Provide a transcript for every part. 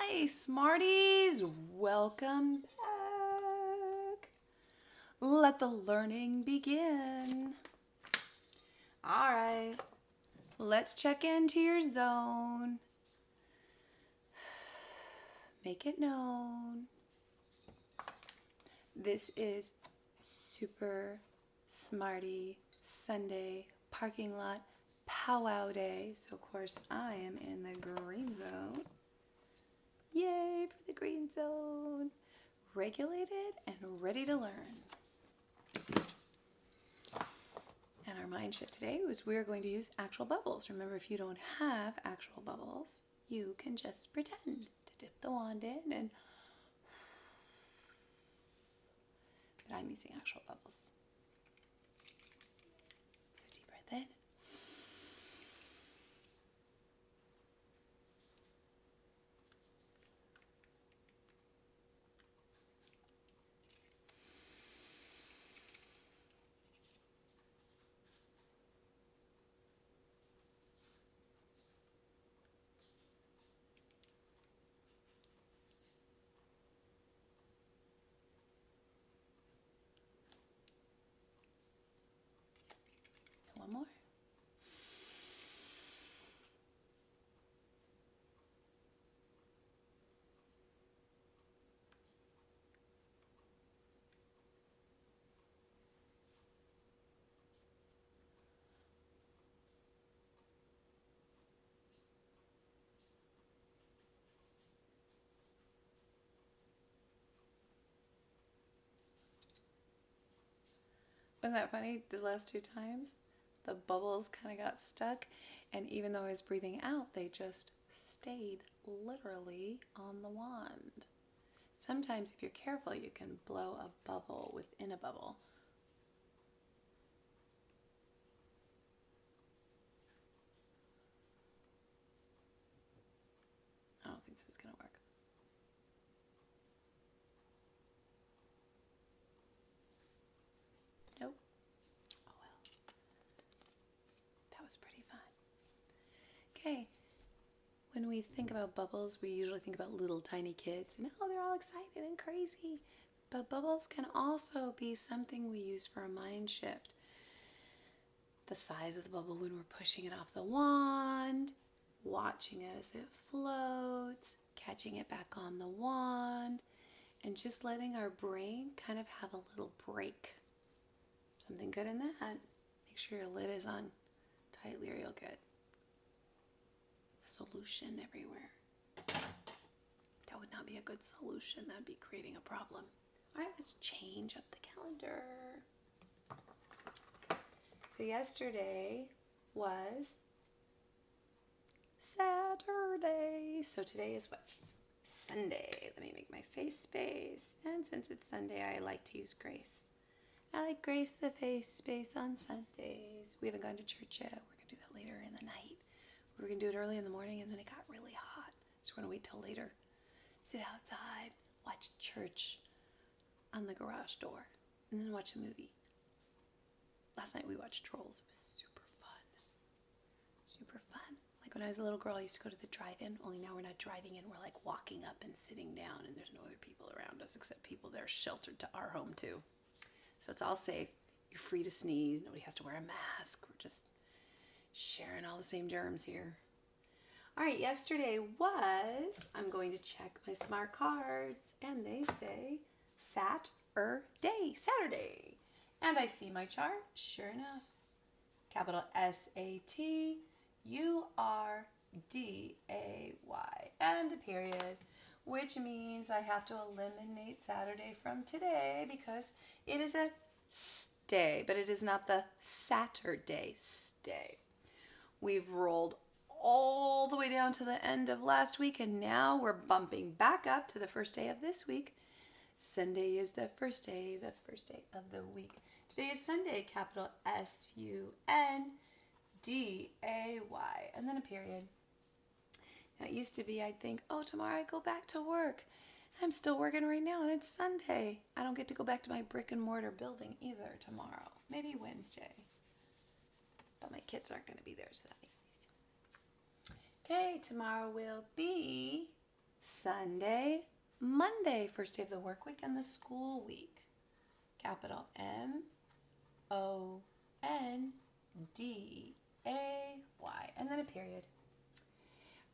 Hi, Smarties! Welcome back. Let the learning begin. All right, let's check into your zone. Make it known. This is Super Smarty Sunday parking lot powwow day. So, of course, I am in the green zone. Yay for the green zone. Regulated and ready to learn. And our mind shift today was we're going to use actual bubbles. Remember, if you don't have actual bubbles, you can just pretend to dip the wand in and... But I'm using actual bubbles. So deep breath in. One more. Wasn't that funny? The last two times, the bubbles kind of got stuck, and even though I was breathing out, they just stayed literally on the wand. Sometimes, if you're careful, you can blow a bubble within a bubble. I don't think this is going to work. Nope. Oh well. That was pretty fun. Okay. When we think about bubbles, we usually think about little tiny kids and oh, they're all excited and crazy. But bubbles can also be something we use for a mind shift. The size of the bubble when we're pushing it off the wand, watching it as it floats, catching it back on the wand, and just letting our brain kind of have a little break. Something good in that. Make sure your lid is on tightly real good. Solution everywhere. That would not be a good solution. That'd be creating a problem. All right, let's change up the calendar. So yesterday was Saturday. So today is what? Sunday. Let me make my face space. And since it's Sunday, I like to use grace. I like grace the face space on Sundays. We haven't gone to church yet. We're going to do that later in the night. We were going to do it early in the morning, and then it got really hot. So we're going to wait till later. Sit outside, watch church on the garage door, and then watch a movie. Last night we watched Trolls. It was super fun. Super fun. Like when I was a little girl, I used to go to the drive-in, only now we're not driving in. We're like walking up and sitting down, and there's no other people around us except people that are sheltered to our home too. So it's all safe. You're free to sneeze. Nobody has to wear a mask. We're just sharing all the same germs here. All right, yesterday was, I'm going to check my smart cards, and they say Saturday. And I see my chart, sure enough. Capital S-A-T-U-R-D-A-Y, and a period, which means I have to eliminate Saturday from today because it is a stay, but it is not the Saturday stay. We've rolled all the way down to the end of last week, and now we're bumping back up to the first day of this week. Sunday is the first day of the week. Today is Sunday, capital S-U-N-D-A-Y, and then a period. Now, it used to be, I'd think, oh, tomorrow I go back to work. I'm still working right now, and it's Sunday. I don't get to go back to my brick and mortar building either tomorrow. Maybe Wednesday. But my kids aren't going to be there, so that makes me sad. Okay, tomorrow will be Sunday, Monday, first day of the work week and the school week. Capital M-O-N-D-A-Y, and then a period.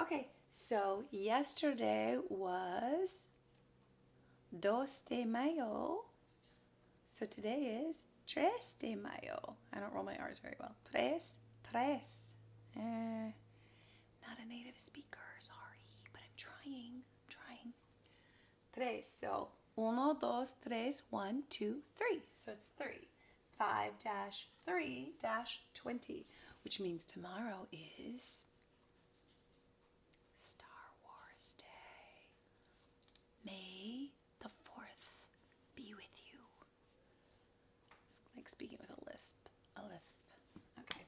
Okay, so yesterday was 2 de mayo. So today is 3 de mayo. I don't roll my R's very well. Tres. Not a native speaker, sorry, but I'm trying. Tres, so 1, 2, 3, 1, 2, 3. So it's 3. 5-3-20, which means tomorrow is Star Wars Day. May the 4th be with you. It's like speaking with a lisp. Okay.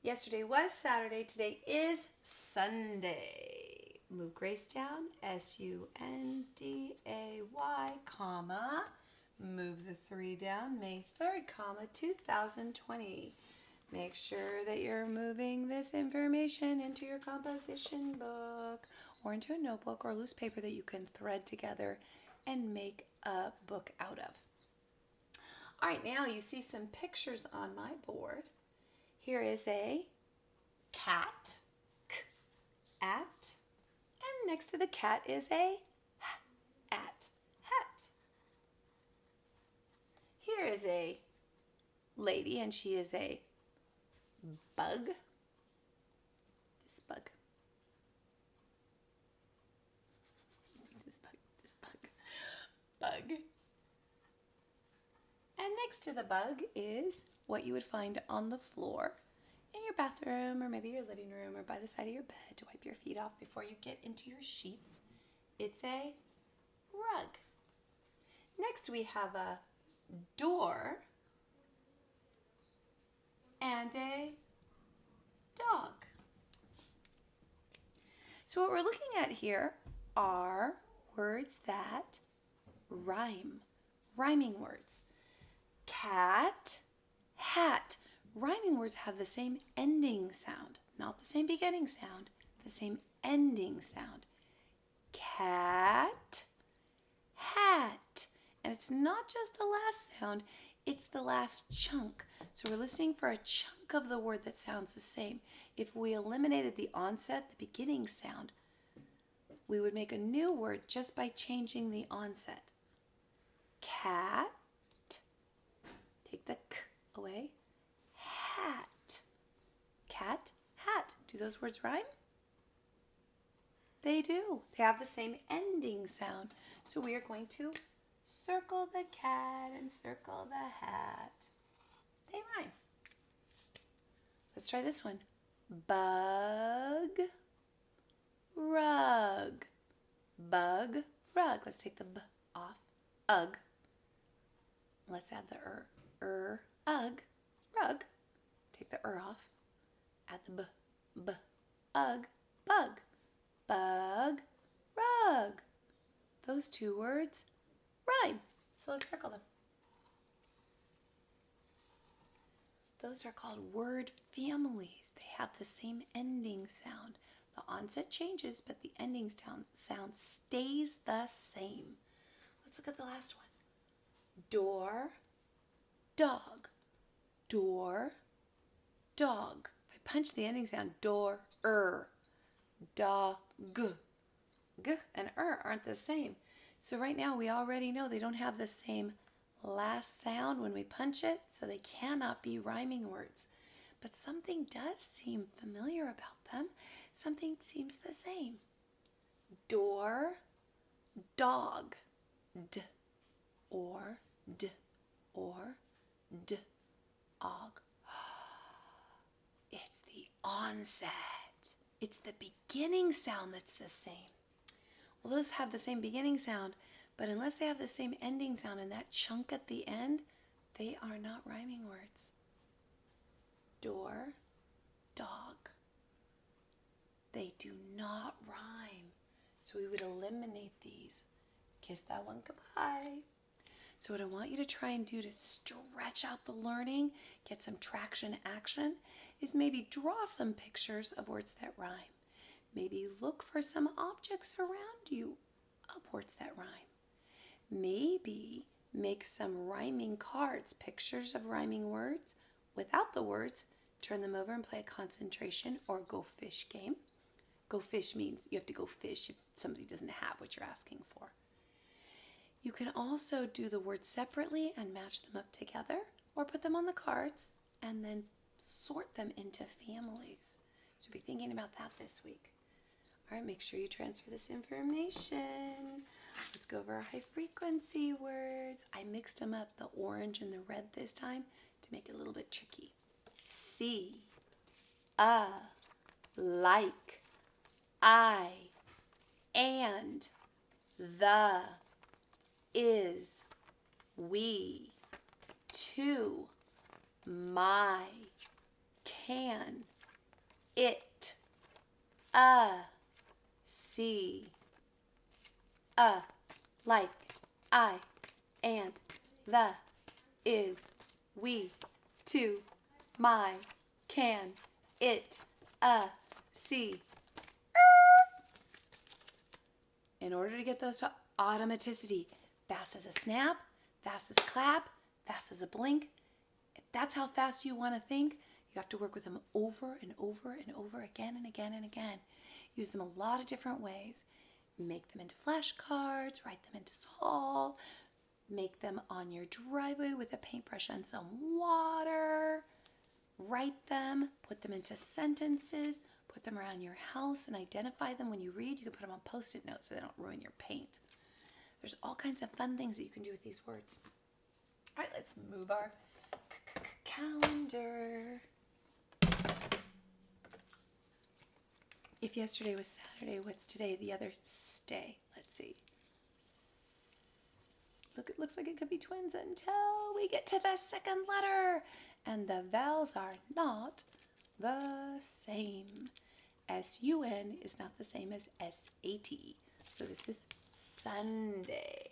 Yesterday was Saturday. Today is Sunday. Move Grace down. S-U-N-D-A-Y, comma. Move the 3 down. May 3rd, comma, 2020. Make sure that you're moving this information into your composition book or into a notebook or loose paper that you can thread together and make a book out of. All right, now you see some pictures on my board. Here is a cat, at, and next to the cat is a hat. Here is a lady, and she is a bug. This bug. Bug. And next to the bug is what you would find on the floor in your bathroom or maybe your living room or by the side of your bed to wipe your feet off before you get into your sheets. It's a rug. Next we have a door and a dog. So what we're looking at here are words that rhyme, rhyming words. Cat, hat. Rhyming words have the same ending sound, not the same beginning sound, the same ending sound. Cat, hat. And it's not just the last sound, it's the last chunk. So we're listening for a chunk of the word that sounds the same. If we eliminated the onset, the beginning sound, we would make a new word just by changing the onset. Cat, take the k away, hat. Cat, hat. Do those words rhyme? They do. They have the same ending sound. So we are going to circle the cat and circle the hat. They rhyme. Let's try this one. Bug, rug. Bug, rug. Let's take the b off. Ugh. Let's add the ugh, rug. Take the off. Add the b, ugh, bug. Bug, rug. Those two words rhyme. So let's circle them. Those are called word families. They have the same ending sound. The onset changes, but the ending sound stays the same. Let's look at the last one. Door, dog. Door, dog. If I punch the ending sound, door, dog. G and aren't the same. So right now we already know they don't have the same last sound when we punch it, so they cannot be rhyming words. But something does seem familiar about them. Something seems the same. Door, dog. D or d or d og. It's the onset. It's the beginning sound that's the same. Well, those have the same beginning sound, but unless they have the same ending sound and that chunk at the end, they are not rhyming words. Door, dog. They do not rhyme. So we would eliminate these. Kiss that one goodbye. So what I want you to try and do to stretch out the learning, get some traction action, is maybe draw some pictures of words that rhyme. Maybe look for some objects around you of words that rhyme. Maybe make some rhyming cards, pictures of rhyming words without the words. Turn them over and play a concentration or go fish game. Go fish means you have to go fish if somebody doesn't have what you're asking for. You can also do the words separately and match them up together, or put them on the cards and then sort them into families. So be thinking about that this week. All right, make sure you transfer this information. Let's go over our high frequency words. I mixed them up, the orange and the red this time, to make it a little bit tricky. See, like, I, and, the, is, we, to, my, can, it, see, like, I, and, the, is, we, to, my, can, it, see. In order to get those to automaticity, fast as a snap, fast as a clap, fast as a blink. If that's how fast you want to think, you have to work with them over and over and over again and again and again. Use them a lot of different ways. Make them into flashcards, write them into Sol, make them on your driveway with a paintbrush and some water. Write them, put them into sentences, put them around your house and identify them when you read. You can put them on Post-it notes so they don't ruin your paint. There's all kinds of fun things that you can do with these words. All right, let's move our calendar. If yesterday was Saturday, what's today? The other day. Let's see. Look, it looks like it could be twins until we get to the second letter. And the vowels are not the same. S-U-N is not the same as S-A-T. So this is Sunday.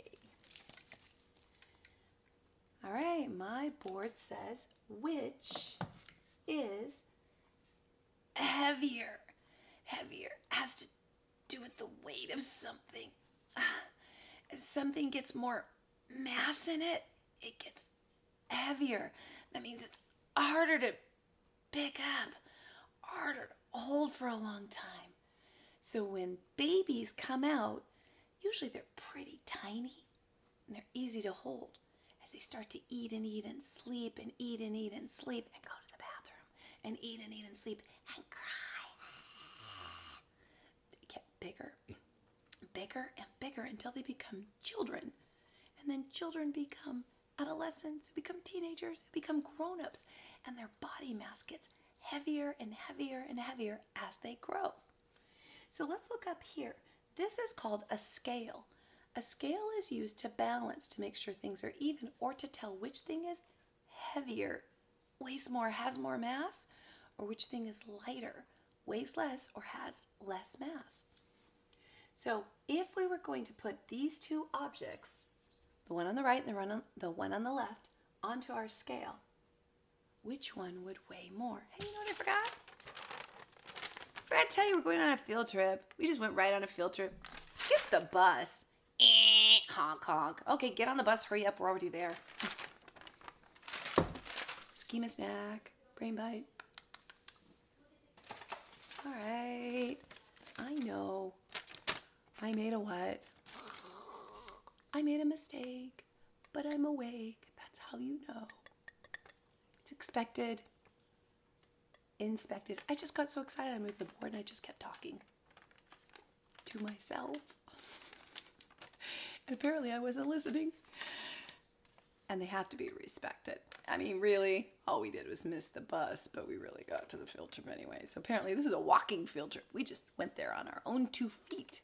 All right, my board says, which is heavier? Heavier has to do with the weight of something. If something gets more mass in it, it gets heavier. That means it's harder to pick up, harder to hold for a long time. So when babies come out, usually they're pretty tiny and they're easy to hold as they start to eat and sleep and eat and sleep and go to the bathroom and eat and sleep and cry. They get bigger, bigger and bigger until they become children. And then children become adolescents, who become teenagers, who become grown-ups, and their body mass gets heavier and heavier and heavier as they grow. So let's look up here. This is called a scale. A scale is used to balance, to make sure things are even, or to tell which thing is heavier, weighs more, has more mass, or which thing is lighter, weighs less, or has less mass. So if we were going to put these two objects, the one on the right and the one on the left, onto our scale, which one would weigh more? Hey, you know what I forgot? I forgot to tell you we're going on a field trip. We just went right on a field trip. Skip the bus. Honk, honk. Okay, get on the bus, hurry up, we're already there. Schema snack, brain bite. All right, I know. I made a what? I made a mistake, but I'm awake. That's how you know. It's expected. Inspected. I just got so excited I moved the board and I just kept talking to myself. And apparently I wasn't listening. And they have to be respected. I mean, really, all we did was miss the bus, but we really got to the field trip anyway. So apparently this is a walking field trip. We just went there on our own 2 feet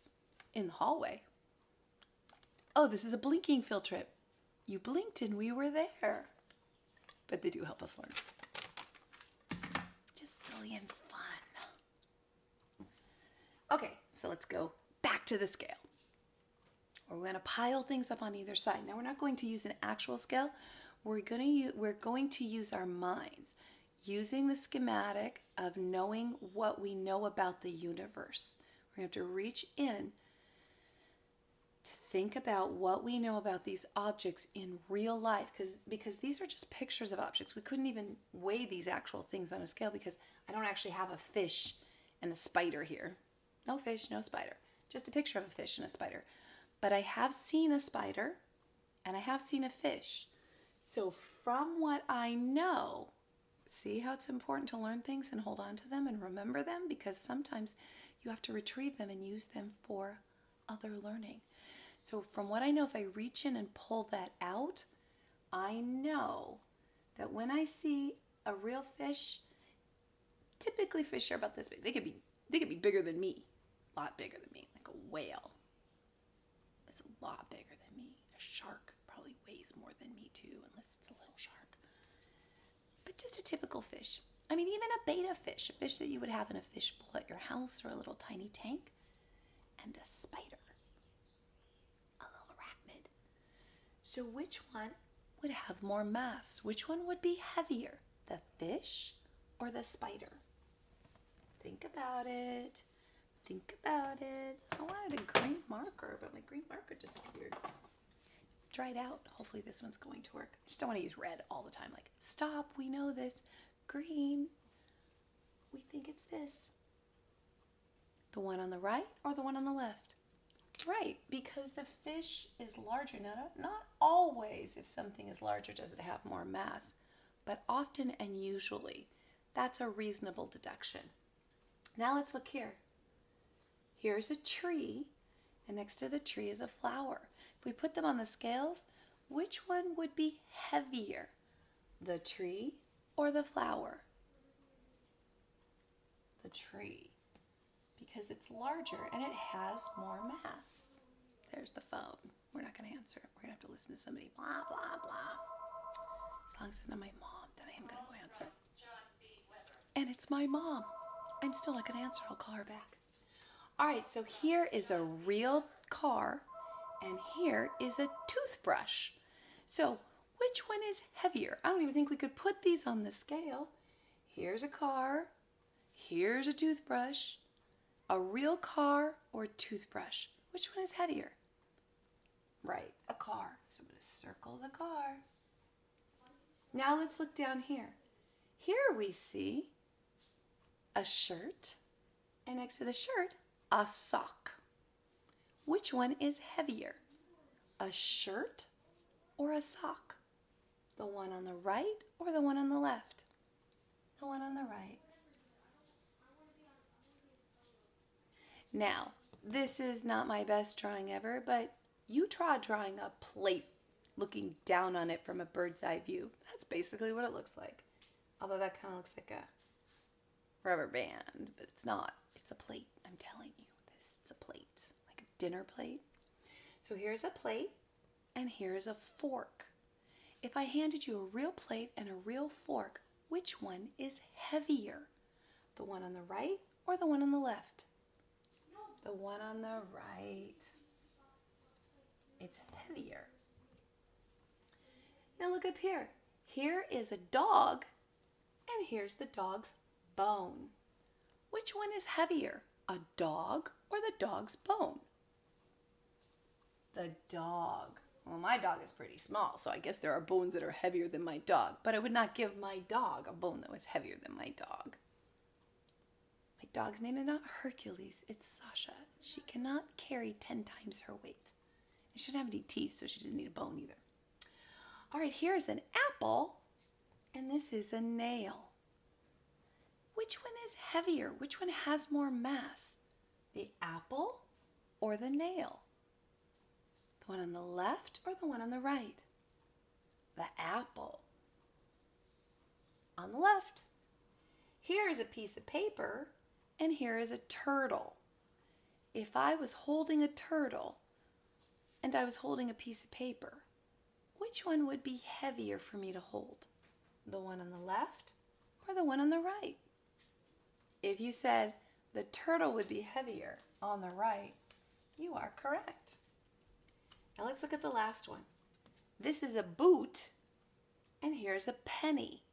in the hallway. Oh, this is a blinking field trip. You blinked and we were there. But they do help us learn. Just silly and fun. Okay, so let's go back to the scale. We're going to pile things up on either side. Now, we're not going to use an actual scale. We're going to use our minds, using the schematic of knowing what we know about the universe. We're going to have to reach in to think about what we know about these objects in real life, because these are just pictures of objects. We couldn't even weigh these actual things on a scale because I don't actually have a fish and a spider here. No fish, no spider. Just a picture of a fish and a spider. But I have seen a spider and I have seen a fish. So from what I know, see how it's important to learn things and hold on to them and remember them, because sometimes you have to retrieve them and use them for other learning. So from what I know, if I reach in and pull that out, I know that when I see a real fish, typically fish are about this big. They could be bigger than me, a lot bigger than me, like a whale. It's a lot bigger than me. A shark probably weighs more than me too, unless it's a little shark. But just a typical fish. I mean, even a betta fish, a fish that you would have in a fish bowl at your house, or a little tiny tank, and a spider. So which one would have more mass? Which one would be heavier, the fish or the spider? Think about it. Think about it. I wanted a green marker, but my green marker disappeared. Dried out. Hopefully this one's going to work. I just don't want to use red all the time. Like, stop, we know this. Green, we think it's this. The one on the right or the one on the left? Right, because the fish is larger. Now, not always if something is larger does it have more mass, but often and usually that's a reasonable deduction. Now let's look here. Here's a tree, and next to the tree is a flower. If we put them on the scales, which one would be heavier, the tree or the flower? The tree. Because it's larger and it has more mass. There's the phone. We're not going to answer it. We're going to have to listen to somebody. Blah, blah, blah. As long as it's not my mom, then I am going to go answer it. And it's my mom. I'm still not going to answer. I'll call her back. All right, so here is a real car and here is a toothbrush. So which one is heavier? I don't even think we could put these on the scale. Here's a car. Here's a toothbrush. A real car or toothbrush? Which one is heavier? Right, a car. So I'm going to circle the car. Now let's look down here. Here we see a shirt, and next to the shirt, a sock. Which one is heavier? A shirt or a sock? The one on the right or the one on the left? The one on the right. Now, this is not my best drawing ever, but you try drawing a plate looking down on it from a bird's eye view. That's basically what it looks like. Although that kind of looks like a rubber band, but it's not. It's a plate. I'm telling you this. It's a plate, like a dinner plate. So here's a plate and here's a fork. If I handed you a real plate and a real fork, which one is heavier? The one on the right or the one on the left? The one on the right. It's heavier. Now look up here. Here is a dog, and here's the dog's bone. Which one is heavier, a dog or the dog's bone? The dog. Well, my dog is pretty small, so I guess there are bones that are heavier than my dog, but I would not give my dog a bone that was heavier than my dog. My dog's name is not Hercules, it's Sasha. She cannot carry 10 times her weight. And she doesn't have any teeth, so she doesn't need a bone either. All right, here's an apple, and this is a nail. Which one is heavier? Which one has more mass? The apple or the nail? The one on the left or the one on the right? The apple. On the left. Here is a piece of paper, and here is a turtle. If I was holding a turtle and I was holding a piece of paper, which one would be heavier for me to hold? The one on the left or the one on the right? If you said the turtle would be heavier on the right, you are correct. Now let's look at the last one. This is a boot, and here's a penny.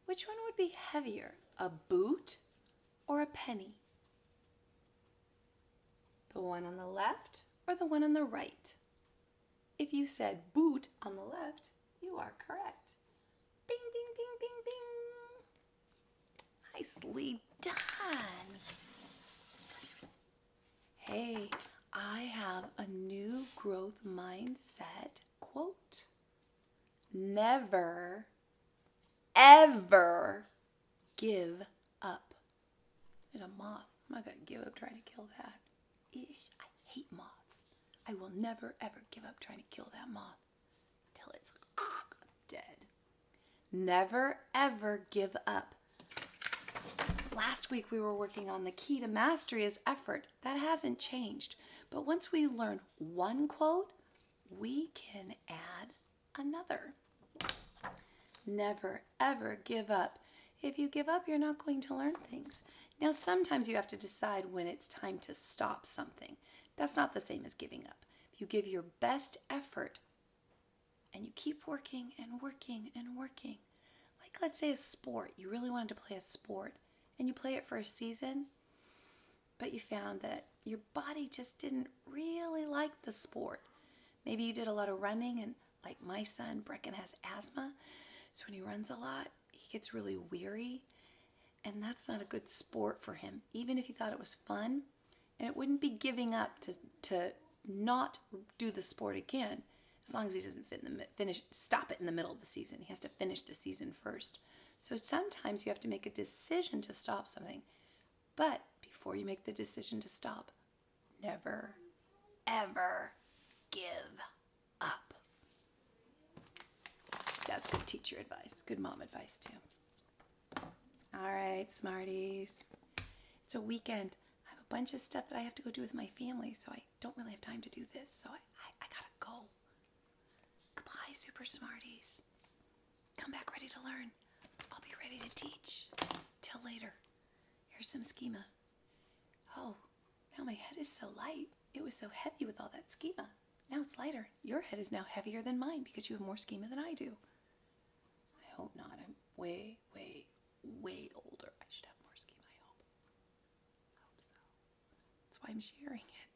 Which one would be heavier, a boot or a penny? The one on the left or the one on the right? If you said boot on the left, you are correct. Bing, bing, bing, bing, bing. Nicely done. Hey, I have a new growth mindset quote. Never, ever give up. There's a moth. I'm not going to give up trying to kill that. Ish, I hate moths. I will never, ever give up trying to kill that moth till it's dead. Never, ever give up. Last week we were working on the key to mastery is effort. That hasn't changed. But once we learn one quote, we can add another. Never, ever give up. If you give up, you're not going to learn things. Now, sometimes you have to decide when it's time to stop something. That's not the same as giving up. If you give your best effort and you keep working and working and working, like let's say a sport, you really wanted to play a sport and you play it for a season, but you found that your body just didn't really like the sport. Maybe you did a lot of running, and like my son, Brecken, has asthma, so when he runs a lot, he gets really weary, and that's not a good sport for him, even if he thought it was fun. And it wouldn't be giving up to not do the sport again, as long as he doesn't stop it in the middle of the season. He has to finish the season first. So sometimes you have to make a decision to stop something. But before you make the decision to stop, never, ever give up. That's good teacher advice. Good mom advice too. All right, smarties. It's a weekend. I have a bunch of stuff that I have to go do with my family, so I don't really have time to do this. So I gotta go. Goodbye, super smarties. Come back ready to learn. I'll be ready to teach. Till later. Here's some schema. Oh, now my head is so light. It was so heavy with all that schema. Now it's lighter. Your head is now heavier than mine because you have more schema than I do. I hope not. I'm way, way, way older. I should have more schema, I hope. So. That's why I'm sharing it.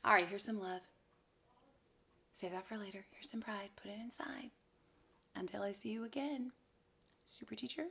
All right, here's some love. Save that for later. Here's some pride. Put it inside. Until I see you again. Super teacher.